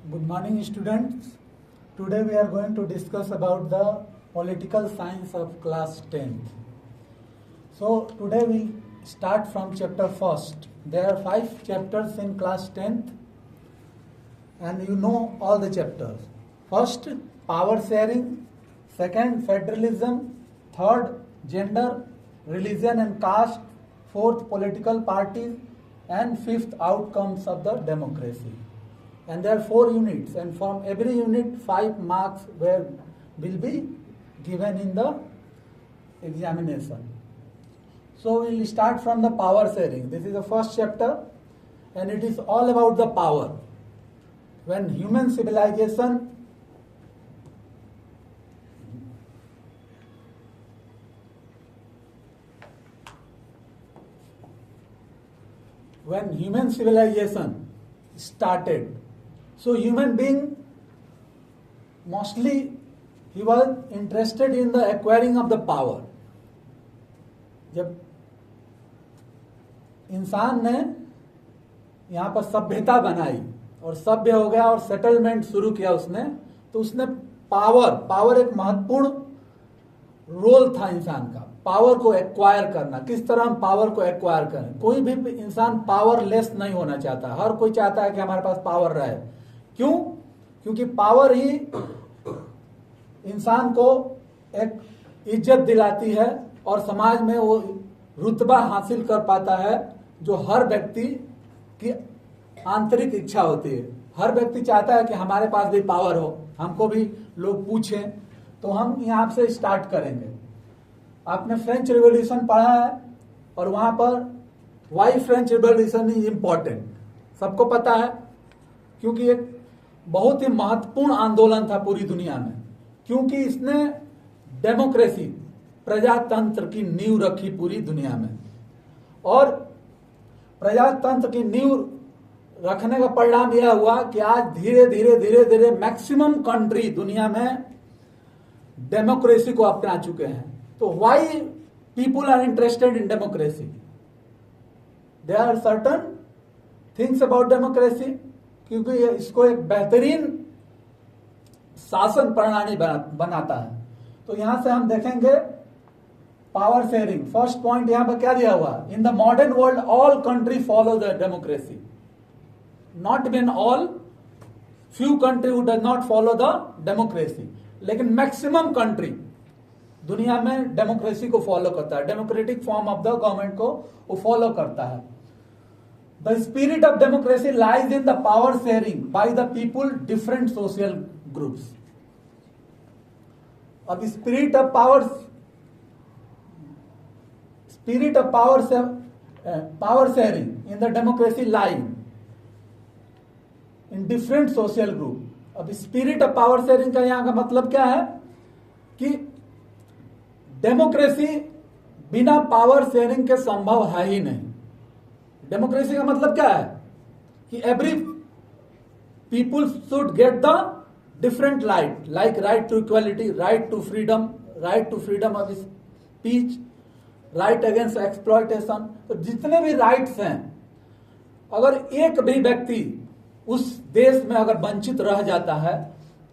Good morning, students. Today we are going to discuss about the political science of class 10th. So today we start from chapter first. There are 5 chapters in class 10th, and you know all the chapters. First, power sharing. Second, federalism. Third, gender, religion and caste. Fourth, political parties. And fifth, outcomes of the democracy. And there are 4 units, and from every unit 5 marks will be given in the examination. So we will start from the power sharing. This is the first chapter, and it is all about the power. When human civilization started, so human being mostly he was interested in the acquiring of the power. जब इंसान ने यहाँ पर सभ्यता बनाई और सभ्य हो गया और सेटलमेंट शुरू किया उसने, तो उसने पावर एक महत्वपूर्ण रोल था इंसान का, पावर को एक्वायर करना। किस तरह हम पावर को एक्वायर करें? कोई भी इंसान पावरलेस नहीं होना चाहता, हर कोई चाहता है कि हमारे पास पावर रहे। क्यों? क्योंकि पावर ही इंसान को एक इज्जत दिलाती है और समाज में वो रुतबा हासिल कर पाता है जो हर व्यक्ति की आंतरिक इच्छा होती है। हर व्यक्ति चाहता है कि हमारे पास भी पावर हो, हमको भी लोग पूछें। तो हम यहाँ से स्टार्ट करेंगे। आपने फ्रेंच रिवॉल्यूशन पढ़ा है और वहां पर why French revolution is important, सबको पता है, क्योंकि एक बहुत ही महत्वपूर्ण आंदोलन था पूरी दुनिया में, क्योंकि इसने डेमोक्रेसी, प्रजातंत्र की नींव रखी पूरी दुनिया में। और प्रजातंत्र की नींव रखने का परिणाम यह हुआ कि आज धीरे धीरे मैक्सिमम कंट्री दुनिया में डेमोक्रेसी को अपना चुके हैं। तो why people are interested in democracy? There are certain things about democracy, क्योंकि इसको एक बेहतरीन शासन प्रणाली बनाता है। तो यहां से हम देखेंगे पावर शेयरिंग। फर्स्ट पॉइंट यहां पर क्या दिया हुआ? In the modern world all country follow the democracy, not been all, few country who does not follow the democracy, लेकिन मैक्सिमम कंट्री दुनिया में डेमोक्रेसी को फॉलो करता है, democratic form of the government को वो फॉलो करता है। The spirit of democracy lies in the power sharing by the people different social groups. अब spirit of power sharing in the democracy lies in different social group. अब spirit of power sharing का यहां का मतलब क्या है कि democracy बिना पावर शेयरिंग के संभव है ही नहीं। डेमोक्रेसी का मतलब क्या है कि every people should get the different right, like right to equality, right to freedom of speech, right against exploitation. तो जितने भी राइट्स हैं, अगर एक भी व्यक्ति उस देश में अगर वंचित रह जाता है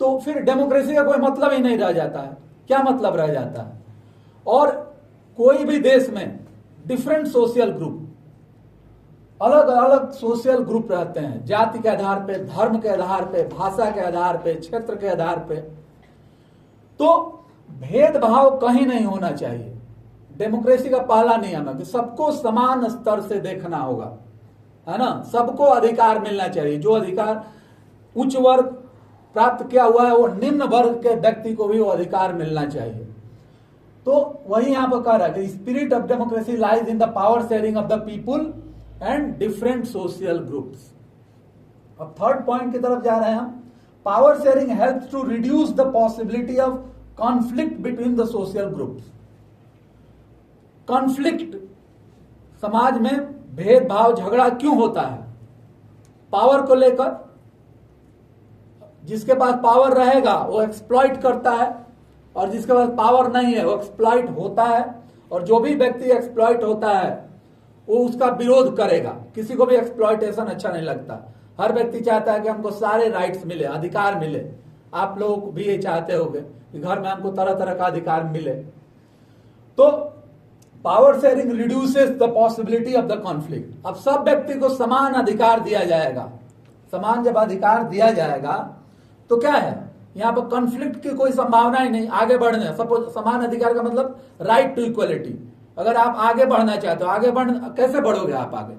तो फिर डेमोक्रेसी का कोई मतलब ही नहीं रह जाता है। क्या मतलब रह जाता है? और कोई भी देश में डिफरेंट सोशल ग्रुप, अलग अलग सोशल ग्रुप रहते हैं, जाति के आधार पे, धर्म के आधार पे, भाषा के आधार पे, क्षेत्र के आधार पे। तो भेदभाव कहीं नहीं होना चाहिए। डेमोक्रेसी का पहला नियम है कि सबको समान स्तर से देखना होगा, है ना। सबको अधिकार मिलना चाहिए। जो अधिकार उच्च वर्ग प्राप्त किया हुआ है वो निम्न वर्ग के व्यक्ति को भी वो अधिकार मिलना चाहिए। तो वही यहां पर कह रहा है कि spirit of democracy lies in the power sharing of the people and different social groups. अब थर्ड पॉइंट की तरफ जा रहे हैं हम। Power sharing helps to reduce the possibility of conflict between the social groups. Conflict, समाज में भेदभाव, झगड़ा क्यों होता है? पावर को लेकर। जिसके पास पावर रहेगा वो एक्सप्लॉइट करता है, और जिसके पास पावर नहीं है वो एक्सप्लॉइट होता है। और जो भी व्यक्ति एक्सप्लॉइट होता है वो उसका विरोध करेगा। किसी को भी एक्सप्लॉइटेशन अच्छा नहीं लगता। हर व्यक्ति चाहता है कि हमको सारे राइट्स मिले, अधिकार मिले। आप लोग भी ये चाहते होंगे कि घर में हमको तरह तरह का अधिकार मिले। तो power sharing reduces the possibility of the conflict. अब सब व्यक्ति को समान अधिकार दिया जाएगा। समान जब अधिकार दिया जाएगा तो क्या है, यहाँ पर कॉन्फ्लिक्ट की कोई संभावना ही नहीं। आगे बढ़ने, सपोज समान अधिकार का मतलब राइट टू इक्वलिटी। अगर आप आगे बढ़ना चाहते हो, आगे कैसे बढ़ोगे आप आगे?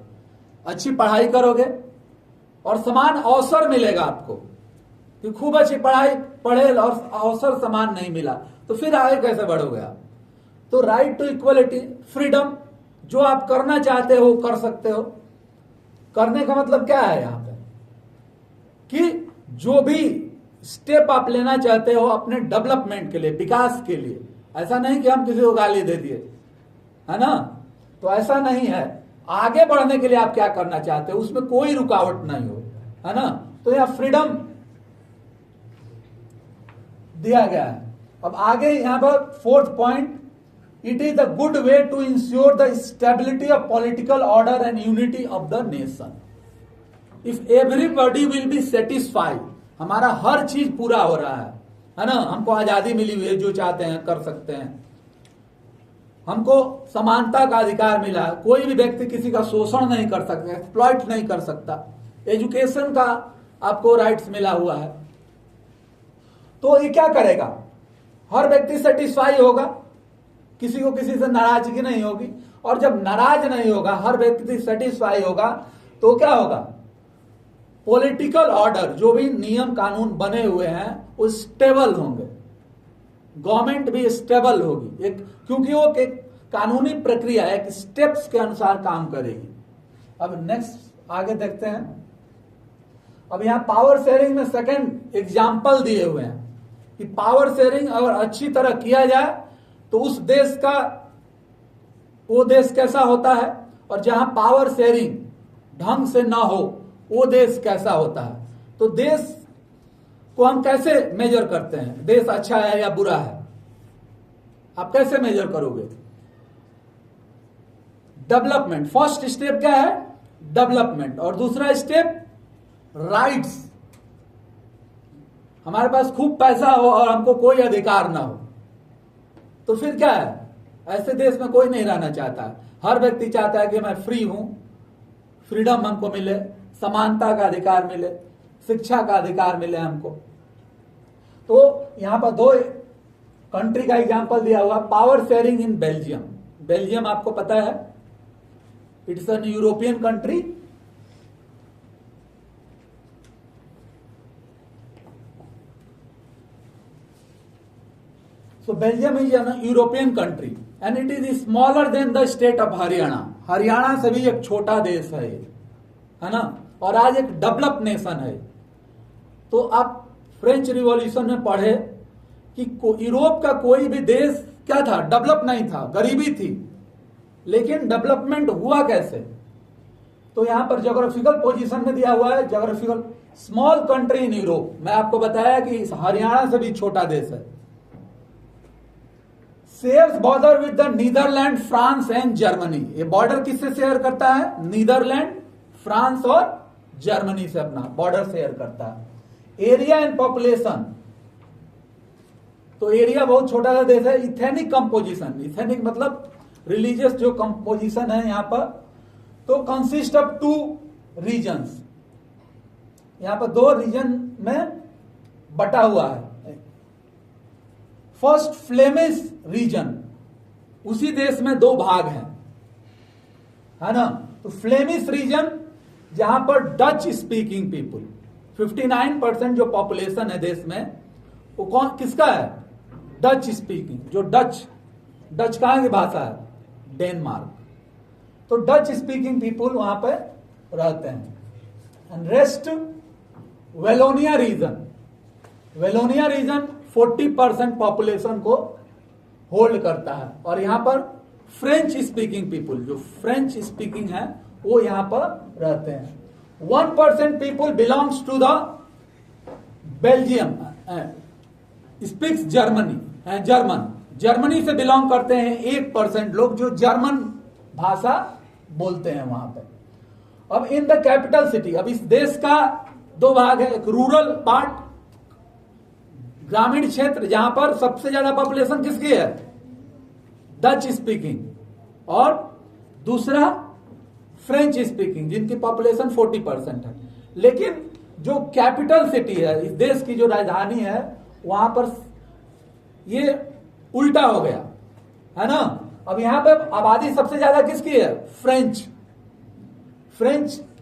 अच्छी पढ़ाई करोगे और समान अवसर मिलेगा आपको। कि खूब अच्छी पढ़ाई पढ़े और अवसर समान नहीं मिला तो फिर आगे कैसे बढ़ोगे आप? तो राइट टू इक्वलिटी, फ्रीडम, जो आप करना चाहते हो कर सकते हो। करने का मतलब क्या है यहां पे, कि जो भी स्टेप आप लेना चाहते हो अपने डेवलपमेंट के लिए, विकास के लिए। ऐसा नहीं कि हम किसी को गाली दे दिए, है ना? तो ऐसा नहीं है। आगे बढ़ने के लिए आप क्या करना चाहते हो उसमें कोई रुकावट नहीं हो, है ना? तो यहां फ्रीडम दिया गया है। अब आगे यहां पर fourth point, it is the good way to ensure the stability of political order and unity of the nation. If everybody will be satisfied, हमारा हर चीज पूरा हो रहा है ना? हमको आजादी मिली हुई है, जो चाहते हैं कर सकते हैं। हमको समानता का अधिकार मिला है, कोई भी व्यक्ति किसी का शोषण नहीं कर सकता, एक्सप्लॉइट नहीं कर सकता। एजुकेशन का आपको राइट्स मिला हुआ है। तो ये क्या करेगा, हर व्यक्ति सेटिस्फाई होगा, किसी को किसी से नाराजगी नहीं होगी। और जब नाराज नहीं होगा, हर व्यक्ति सेटिस्फाई होगा, तो क्या होगा, पॉलिटिकल ऑर्डर, जो भी नियम कानून बने हुए हैं वो स्टेबल होंगे, गवर्नमेंट भी स्टेबल होगी। क्योंकि वो एक कानूनी प्रक्रिया है, एक स्टेप्स के अनुसार काम करेगी। अब नेक्स्ट आगे देखते हैं। अब यहां पावर शेयरिंग में सेकंड एग्जाम्पल दिए हुए हैं कि पावर शेयरिंग अगर अच्छी तरह किया जाए तो उस देश का, वो देश कैसा होता है, और जहां पावर शेयरिंग ढंग से ना हो वो देश कैसा होता है। तो देश को हम कैसे मेजर करते हैं, देश अच्छा है या बुरा है? आप कैसे मेजर करोगे? डेवलपमेंट, फर्स्ट स्टेप क्या है, डेवलपमेंट। और दूसरा स्टेप राइट्स। हमारे पास खूब पैसा हो और हमको कोई अधिकार ना हो तो फिर क्या है, ऐसे देश में कोई नहीं रहना चाहता है। हर व्यक्ति चाहता है कि मैं फ्री हूं, फ्रीडम हमको मिले, समानता का अधिकार मिले, शिक्षा का अधिकार मिले हमको। तो यहां पर दो कंट्री का एग्जांपल दिया हुआ, power sharing in Belgium. Belgium आपको पता है, it's an European country. So Belgium is an European country and it is smaller than the state of Haryana. Haryana से भी एक छोटा देश है ना? और आज एक डेवलप नेशन है। तो आप फ्रेंच रिवॉल्यूशन में पढ़े कि यूरोप का कोई भी देश क्या था, डेवलप नहीं था, गरीबी थी। लेकिन डेवलपमेंट हुआ कैसे? तो यहां पर ज्योग्राफिकल पोजीशन में दिया हुआ है, geographical small country in Europe. मैं आपको बताया कि हरियाणा से भी छोटा देश है। Shares border with the Netherland, France and Germany. ये बॉर्डर किससे शेयर करता है? नीदरलैंड, फ्रांस और जर्मनी से अपना बॉर्डर शेयर करता है। एरिया एंड पॉपुलेशन, तो एरिया बहुत छोटा सा देश है। इथेनिक कंपोजिशन, इथेनिक मतलब रिलीजियस जो कंपोजिशन है यहां पर, तो कंसिस्ट ऑफ 2 रीजन्स। यहां पर 2 रीजन में बटा हुआ है। फर्स्ट फ्लेमिश रीजन, उसी देश में 2 भाग हैं, है ना? तो फ्लेमिश रीजन जहां पर डच स्पीकिंग पीपुल, 59% जो पॉपुलेशन है देश में, वो कौन किसका है? Dutch speaking. जो डच कहां की भाषा है? डेनमार्क। तो डच स्पीकिंग पीपुल वहां पर रहते हैं। And rest Wallonia region, Wallonia region 40% population को होल्ड करता है। और यहां पर फ्रेंच स्पीकिंग पीपुल, जो फ्रेंच स्पीकिंग है वो यहां पर रहते हैं। 1% people belongs to the Belgium, speaks Germany से बिलोंग करते हैं 1% लोग, जो जर्मन भाषा बोलते हैं वहां पे। अब इन द कैपिटल सिटी, अब इस देश का दो भाग है, एक रूरल पार्ट, ग्रामीण क्षेत्र जहां पर सबसे ज्यादा पॉपुलेशन किसकी है, डच स्पीकिंग, और दूसरा फ्रेंच स्पीकिंग जिनकी पॉपुलेशन 40% है। लेकिन जो कैपिटल सिटी है, इस देश की जो राजधानी है, वहां पर ये उल्टा हो गया है ना। अब यहां पे आबादी सबसे ज्यादा किसकी है, फ्रेंच।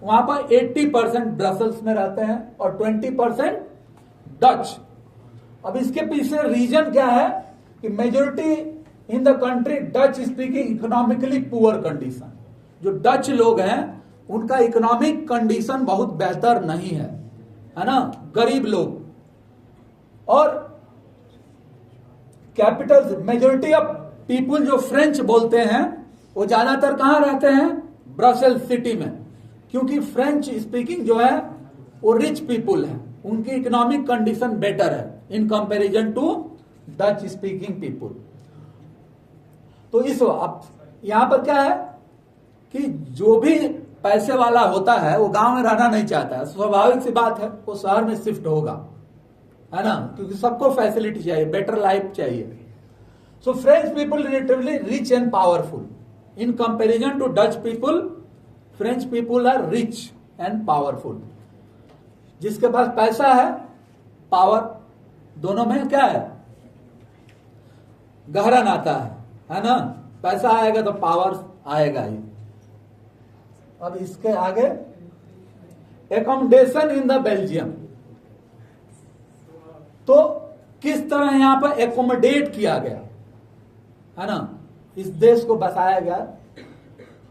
वहां पर 80% ब्रसल्स में रहते हैं और 20% डच। अब इसके पीछे रीजन क्या है कि majority in the country Dutch speaking economically poor condition. जो डच लोग हैं उनका इकोनॉमिक कंडीशन बहुत बेहतर नहीं है ना, गरीब लोग। और कैपिटल मेजोरिटी ऑफ पीपुल जो फ्रेंच बोलते हैं वो ज्यादातर कहां रहते हैं, ब्रसेल्स सिटी में, क्योंकि फ्रेंच स्पीकिंग जो है वो रिच पीपुल है, उनकी इकोनॉमिक कंडीशन बेटर है in comparison to Dutch speaking people. तो इस अब यहां पर क्या है कि जो भी पैसे वाला होता है वो गांव में रहना नहीं चाहता है, स्वाभाविक सी बात है, वो शहर में शिफ्ट होगा, है ना, क्योंकि सबको फैसिलिटी चाहिए, बेटर लाइफ चाहिए। So French people relatively rich and powerful in comparison to Dutch people. French people are rich and powerful. जिसके पास पैसा है, पावर, दोनों में क्या है, गहरा नाता है ना। पैसा आएगा तो पावर आएगा ही। अब इसके आगे एकोमोडेशन इन द बेल्जियम, तो किस तरह यहां पर एकोमोडेट किया गया है ना, इस देश को बसाया गया।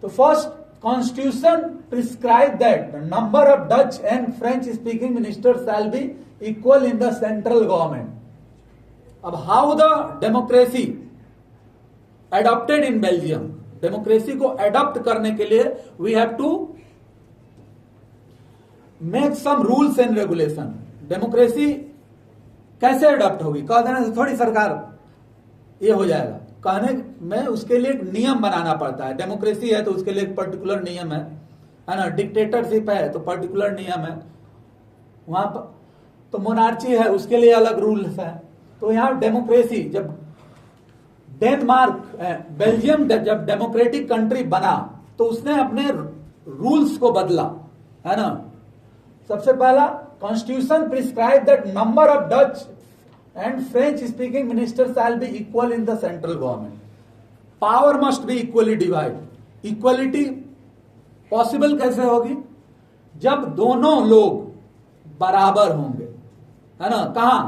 तो first, constitution prescribe that the number of Dutch and French speaking minister shall be equal in the central government. अब how the democracy adopted in Belgium, democracy को एडॉप्ट करने के लिए we have to make some rules and regulation. Democracy कैसे adopt होगी, कह देने से थोड़ी सरकार ये हो जाएगा, कहने में उसके लिए एक नियम बनाना पड़ता है। डेमोक्रेसी है तो उसके लिए एक पर्टिकुलर नियम है ना। डिक्टेटरशिप है तो पर्टिकुलर नियम है, वहां पर तो मोनार्ची है उसके लिए अलग रूल्स है। तो यहां डेमोक्रेसी, जब डेनमार्क, बेल्जियम जब डेमोक्रेटिक कंट्री बना तो उसने अपने रूल्स को बदला, है ना। सबसे पहला, constitution prescribe that number of Dutch and French speaking minister shall be equal in the central government. Power must be equally divide. Equality possible कैसे होगी, जब दोनों लोग बराबर होंगे, है ना। कहां,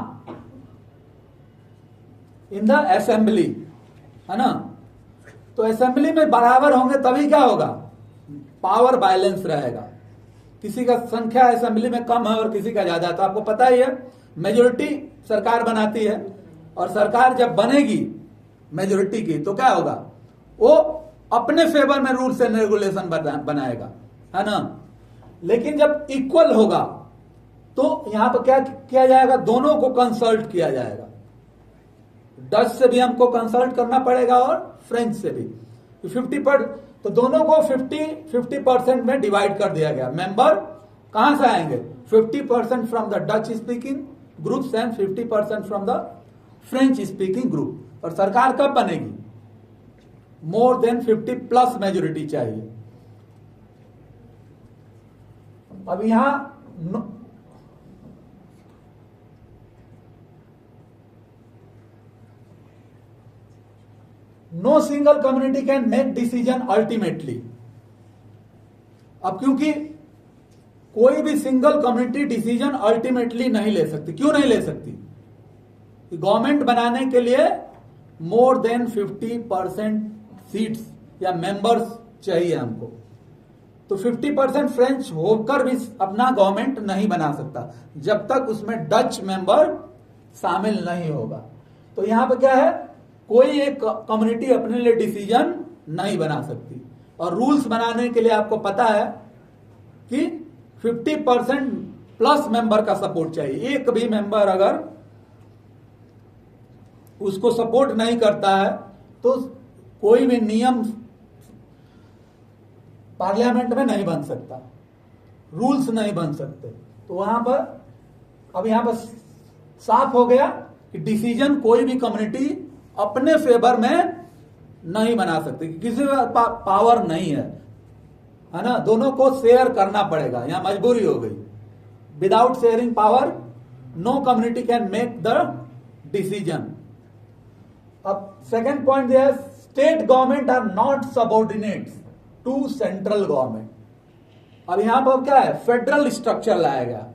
इन द असेंबली, है ना। तो असेंबली में बराबर होंगे तभी क्या होगा, पावर बैलेंस रहेगा। किसी का संख्या असेंबली में कम है और किसी का ज्यादा, तो आपको पता ही है मेजोरिटी सरकार बनाती है, और सरकार जब बनेगी मेजोरिटी की तो क्या होगा, वो अपने फेवर में रूल्स एंड रेगुलेशन बनाएगा, है ना। लेकिन जब इक्वल होगा तो यहां पर क्या किया जाएगा, दोनों को कंसल्ट किया जाएगा। डच से भी हमको कंसल्ट करना पड़ेगा और फ्रेंच से भी। 50%, तो दोनों को 50% में डिवाइड कर दिया गया। मेंबर कहां से आएंगे, 50% from the Dutch speaking groups and 50% from the French speaking group. और सरकार कब बनेगी, मोर देन 50+ मेजोरिटी चाहिए। अब यहां no single community can make decision ultimately. अब क्योंकि कोई भी सिंगल कम्युनिटी डिसीजन अल्टीमेटली नहीं ले सकती। क्यों नहीं ले सकती, गवर्नमेंट बनाने के लिए मोर देन 50% सीट्स या मेंबर्स चाहिए हमको। तो 50% फ्रेंच होकर भी अपना गवर्नमेंट नहीं बना सकता जब तक उसमें डच मेंबर शामिल नहीं होगा। तो यहां पर क्या है, कोई एक कम्युनिटी अपने लिए डिसीजन नहीं बना सकती। और रूल्स बनाने के लिए आपको पता है कि 50% मेंबर का सपोर्ट चाहिए। एक भी मेंबर अगर उसको सपोर्ट नहीं करता है तो कोई भी नियम पार्लियामेंट में नहीं बन सकता। रूल्स नहीं बन सकते। तो वहां पर अब यहां पर साफ हो गया कि डिसीजन कोई भी कम्युनिटी अपने फेवर में नहीं बना सकती, किसी का पावर नहीं है ना, दोनों को शेयर करना पड़ेगा, यहां मजबूरी हो गई। Without sharing power no community can make the decision. अब सेकेंड पॉइंट दिया है, state government are not subordinates to central government. अब यहां पर क्या है, फेडरल स्ट्रक्चर लाया गया।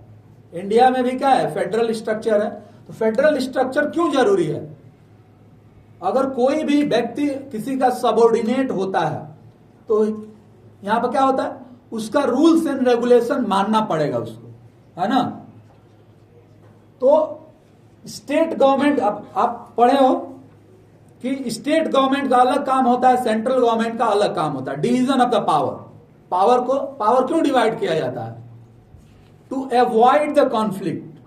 इंडिया में भी क्या है, फेडरल स्ट्रक्चर है। तो फेडरल स्ट्रक्चर क्यों जरूरी है? अगर कोई भी व्यक्ति किसी का सबऑर्डिनेट होता है तो यहां पर क्या होता है, उसका रूल्स एंड रेगुलेशन मानना पड़ेगा उसको, है ना। तो स्टेट गवर्नमेंट, आप पढ़े हो कि स्टेट गवर्नमेंट का अलग काम होता है, सेंट्रल गवर्नमेंट का अलग काम होता है। डिवीजन ऑफ द पावर क्यों डिवाइड किया जाता है? To avoid the conflict.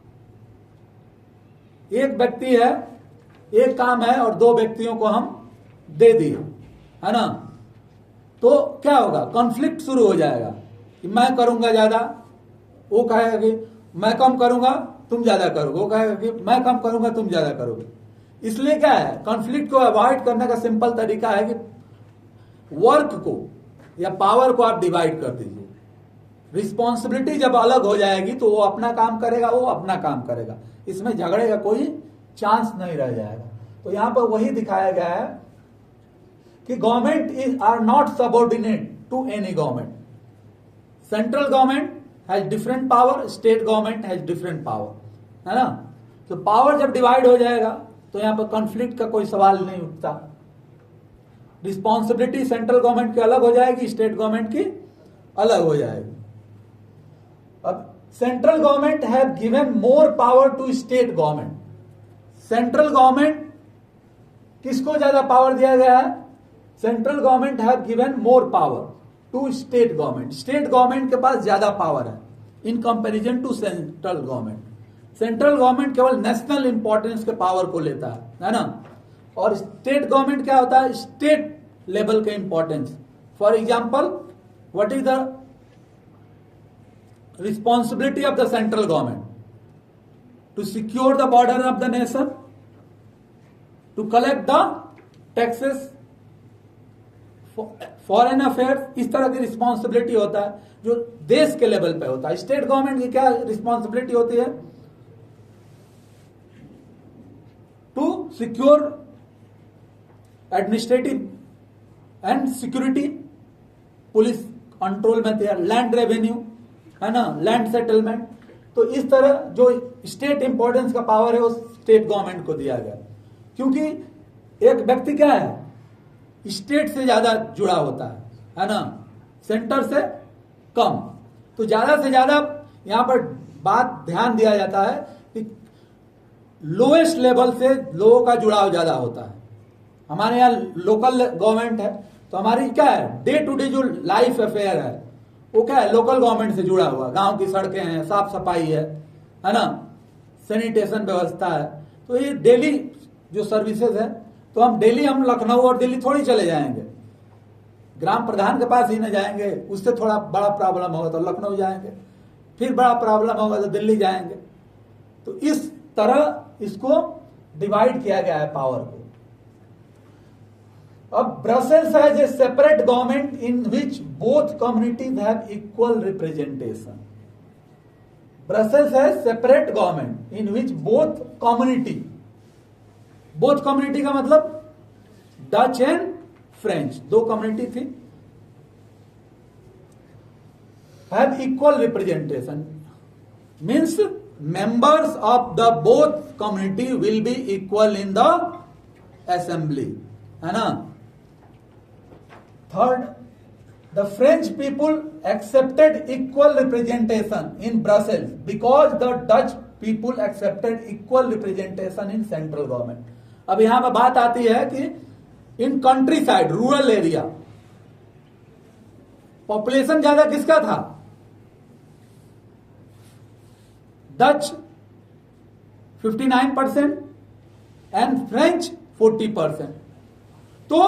एक व्यक्ति है, एक काम है और दो व्यक्तियों को हम दे दिए, है ना, तो क्या होगा, कॉन्फ्लिक्ट शुरू हो जाएगा कि मैं करूंगा ज्यादा, वो कहेगा कि मैं कम करूंगा तुम ज्यादा करोगे, वो कहेगा कि मैं कम करूंगा तुम ज्यादा करोगे। इसलिए क्या है, कॉन्फ्लिक्ट को अवॉइड करने का सिंपल तरीका है कि वर्क को या पावर को आप डिवाइड कर दीजिए। रिस्पॉन्सिबिलिटी जब अलग हो जाएगी तो वो अपना काम करेगा, वो अपना काम करेगा, इसमें झगड़े का कोई चांस नहीं रह जाएगा। तो यहां पर वही दिखाया गया है कि government is are not subordinate to any government. Central government has different power, state government has different power, है ना। तो पावर जब डिवाइड हो जाएगा तो यहां पर कॉन्फ्लिक्ट का कोई सवाल नहीं उठता। रिस्पॉन्सिबिलिटी सेंट्रल गवर्नमेंट की अलग हो जाएगी, स्टेट गवर्नमेंट की अलग हो जाएगी। अब central government have given more power to state government. Central government किसको ज्यादा पावर दिया गया है? Central government have given more power to state government. State government के पास ज्यादा पावर है in comparison to central government. Central government केवल नेशनल इंपॉर्टेंस के पावर को लेता है ना, और स्टेट गवर्नमेंट क्या होता है, स्टेट लेवल के importance. For example, what is the responsibility of the central government? To secure the border of the nation, to collect the taxes, foreign affairs, इस तरह की रिस्पॉन्सिबिलिटी होता है जो देश के लेवल पे होता है। स्टेट गवर्नमेंट की क्या रिस्पॉन्सिबिलिटी होती है? To secure administrative and security, police control में थे, लैंड रेवेन्यू, है ना, लैंड सेटलमेंट। तो इस तरह जो स्टेट इंपॉर्टेंस का पावर है वो स्टेट गवर्नमेंट को दिया गया, क्योंकि एक व्यक्ति क्या है, स्टेट से ज्यादा जुड़ा होता है ना, सेंटर से कम। तो ज्यादा से ज्यादा यहां पर बात ध्यान दिया जाता है कि लोएस्ट लेवल से लोगों का जुड़ाव ज्यादा होता है। हमारे यहाँ लोकल गवर्नमेंट है तो हमारी क्या है, डे टू डे जो लाइफ अफेयर है वो क्या है, लोकल गवर्नमेंट से जुड़ा हुआ। गांव की सड़कें हैं, साफ सफाई है ना, सैनिटेशन व्यवस्था है। तो ये डेली जो सर्विसेज है, तो हम डेली हम लखनऊ और दिल्ली थोड़ी चले जाएंगे, ग्राम प्रधान के पास ही न जाएंगे, उससे थोड़ा बड़ा प्रॉब्लम होगा तो लखनऊ जाएंगे, फिर बड़ा प्रॉब्लम होगा तो दिल्ली जाएंगे। तो इस तरह इसको डिवाइड किया गया है पावर को। अब Brussels has a separate government in which both communities have equal representation. Brussels has separate government in which both community का मतलब डच एंड फ्रेंच, दो कम्युनिटी थी, have equal representation, means members of the both community will be equal in the assembly, है ना। Third, the French people accepted equal representation in Brussels because the Dutch people accepted equal representation in central government. अब यहां पर बात आती है कि in country side, rural area, population ज्यादा किसका था? Dutch 59% and French 40%। तो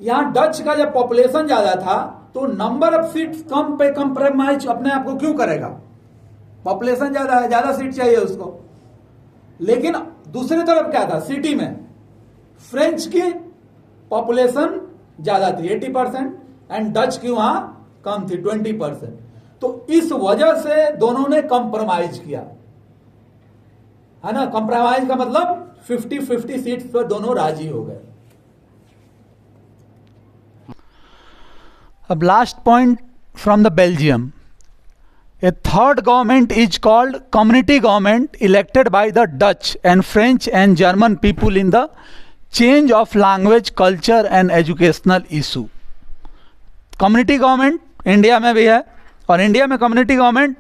यहां डच का जब पॉपुलेशन ज्यादा था तो नंबर ऑफ सीट्स कम पे कंप्रोमाइज अपने आप को क्यों करेगा? पॉपुलेशन ज्यादा है, ज्यादा सीट चाहिए उसको। लेकिन दूसरी तरफ क्या था, सिटी में फ्रेंच की पॉपुलेशन ज्यादा थी 80% एंड डच की वहां कम थी 20%। तो इस वजह से दोनों ने कंप्रोमाइज किया, है ना। कंप्रोमाइज का मतलब 50-50 सीट्स पर दोनों राजी हो गए। अब last point from the Belgium, A third government is called community government elected by the Dutch and French and German people in the change of language, culture and educational issue. Community government India में भी है, और India में community government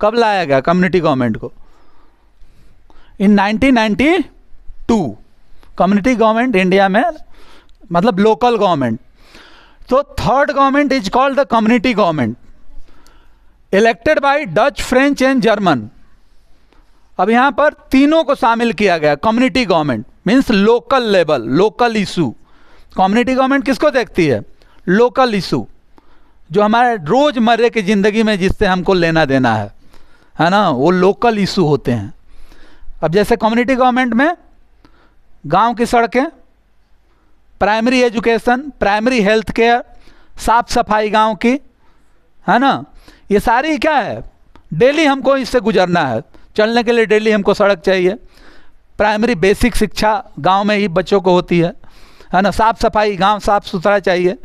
कब लाया गया community government को? इन 1992 community government India में, मतलब लोकल गवर्नमेंट। तो third government is called the community government elected by Dutch, French and German. अब यहां पर तीनों को शामिल किया गया। Community government means local level, local issue. Community government किसको देखती है? लोकल इशू, जो हमारे रोजमर्रे की जिंदगी में जिससे हमको लेना देना है ना, वो लोकल इशू होते हैं। अब जैसे कम्युनिटी गवर्नमेंट में गांव की सड़कें, primary education, primary health care, साफ सफाई गांव की, है ना, ये सारी क्या है, डेली हमको इससे गुजरना है। चलने के लिए डेली हमको सड़क चाहिए। प्राइमरी बेसिक शिक्षा गांव में ही बच्चों को होती है ना। साफ सफाई, गांव साफ सुथरा चाहिए।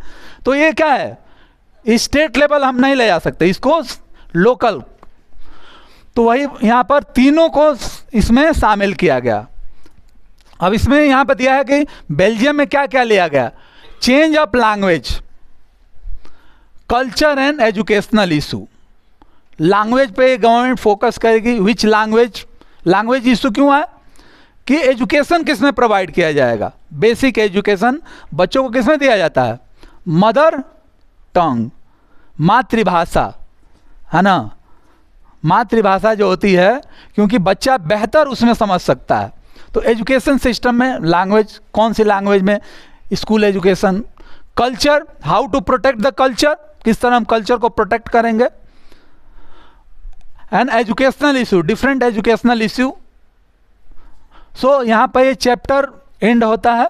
तो ये क्या है, स्टेट लेवल हम नहीं ले जा सकते इसको, लोकल। तो वही यहाँ पर तीनों को इसमें शामिल किया गया। अब इसमें यहाँ पर दिया है कि बेल्जियम में क्या क्या लिया गया? Change of language, culture and educational issue. Language पे गवर्नमेंट फोकस करेगी। Which language? लैंग्वेज इशू क्यों है कि एजुकेशन किसमें प्रोवाइड किया जाएगा? बेसिक एजुकेशन बच्चों को किसमें दिया जाता है? मदर टंग, मातृभाषा, है ना। मातृभाषा जो होती है, क्योंकि बच्चा बेहतर उसमें समझ सकता है। तो एजुकेशन सिस्टम में लैंग्वेज, कौन सी लैंग्वेज में? School education. Culture, how to protect the culture, किस तरह हम कल्चर को प्रोटेक्ट करेंगे। And educational issue, different educational issue. So यहां पर ये चैप्टर एंड होता है।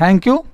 Thank you.